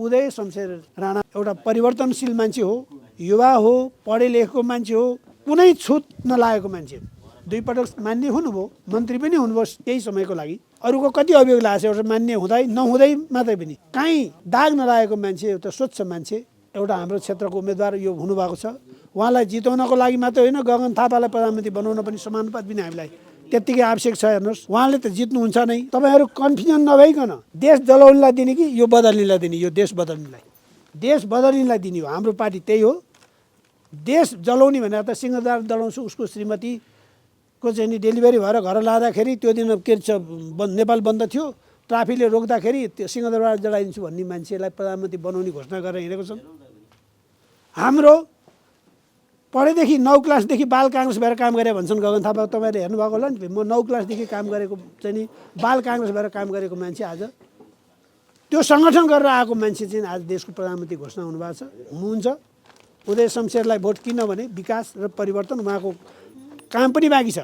उदय शमशेर राणा एउटा परिवर्तनशील मान्छे हो, युवा हो, पढे लेखेको मान्छे हो, कुनै छुट नलागेको मान्छे। दुई पटक मान्य हुनुभयो, मन्त्री पनि हुनुभयो केही समयको लागि। अरूको कति अभियोग लागेको छ, एउटा मान्य हुँदै नहुँदै मात्रै पनि कहीँ दाग नलागेको मान्छे, एउटा स्वच्छ मान्छे, एउटा हाम्रो क्षेत्रको उम्मेदवार यो हुनुभएको छ। उहाँलाई जिताउनको लागि मात्रै होइन, गगन थापालाई प्रधानमन्त्री बनाउन पनि समानुपात पनि हामीलाई त्यत्तिकै आवश्यक छ। हेर्नुहोस्, उहाँले त जित्नुहुन्छ नै। तपाईँहरू कन्फ्युजन नभइकन देश जलाउनेलाई दिने कि यो बदल्नेलाई दिने? यो देश बदल्नेलाई दिने हो। हाम्रो पार्टी त्यही हो। देश जलाउने भनेर त सिंहदरबार जलाउँछु, उसको श्रीमतीको चाहिँ नि डेलिभरी भएर घर लाँदाखेरि त्यो दिन के छ, नेपाल बन्द थियो, ट्राफिकले रोक्दाखेरि त्यो सिंहदरबार जलाइदिन्छु भन्ने मान्छेलाई प्रधानमन्त्री बनाउने घोषणा गरेर हिँडेको छन्। हाम्रो पढेदेखि 9 क्लासदेखि बाल काङ्ग्रेस भएर काम गरे भन्छन् गगन थापा। तपाईँले हेर्नुभएको होला नि, म 9 क्लासदेखि काम गरेको चाहिँ नि बाल काङ्ग्रेस भएर काम गरेको मान्छे आज त्यो सङ्गठन गरेर आएको मान्छे चाहिँ आज देशको प्रधानमन्त्री घोषणा हुनुभएको छ, हुनुहुन्छ। उदय शमशेरलाई भोट किनभने विकास र परिवर्तन, उहाँको काम पनि बाँकी छ।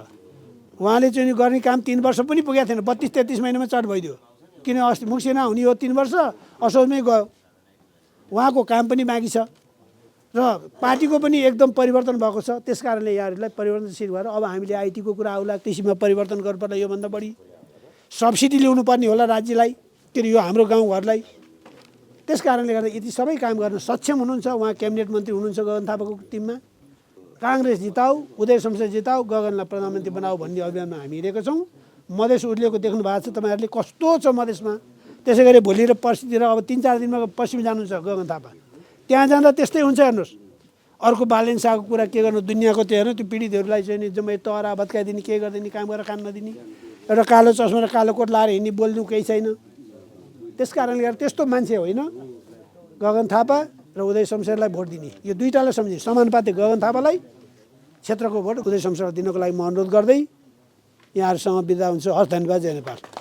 उहाँले चाहिँ गर्ने काम 3 वर्ष पनि पुगेको थिएन, 32-33 महिनामा चट भइदियो। किन अस्ति मुखसेना हुने हो 3 वर्ष, असोजमै गयो। उहाँको काम पनि बाँकी छ र पार्टीको पनि एकदम परिवर्तन भएको छ। त्यस कारणले यहाँहरूलाई परिवर्तनशील भएर अब हामीले आइटीको कुरा आउला, कृषिमा परिवर्तन गर्नुपर्ला, योभन्दा बढी सब्सिडी ल्याउनु पर्ने होला राज्यलाई, किन यो हाम्रो गाउँघरलाई। त्यस कारणले गर्दा यति सबै काम गर्न सक्षम हुनुहुन्छ। उहाँ क्याबिनेट मन्त्री हुनुहुन्छ गगन थापाको टिममा। काङ्ग्रेस जिताऊ, उदय शमशेर जिताऊ, गगनलाई प्रधानमन्त्री बनाऊ भन्ने अभियानमा हामी हिँडेको छौँ। मधेस उर्लेको देख्नु भएको छ तपाईँहरूले, कस्तो छ मधेसमा। त्यसै गरी भोलि र पर्सितिर अब 3-4 दिनमा पश्चिम जानुहुन्छ गगन थापा। त्यहाँ जाँदा त्यस्तै हुन्छ। हेर्नुहोस्, अर्को बालेन शाहको कुरा के गर्नु, दुनियाँको त्यो हेर्नु, त्यो पीडितहरूलाई चाहिँ नि जम्मै तहरा भत्काइदिने, के गरिदिने, काम गरेर काम नदिने, एउटा कालो चस्मा र कालो कोट लाएर हिँड्ने, बोल्नु केही छैन। त्यस कारणले गर्दा त्यस्तो मान्छे होइन गगन थापा र उदय शमशेरलाई भोट दिने। यो दुईटालाई सम्झिने, समानुपाते गगन थापालाई क्षेत्रको भोट उदय शमशेरलाई दिनको लागि म अनुरोध गर्दै यहाँहरूसँग बिदा हुन्छु। हस्, धन्यवाद। जय नेपाल।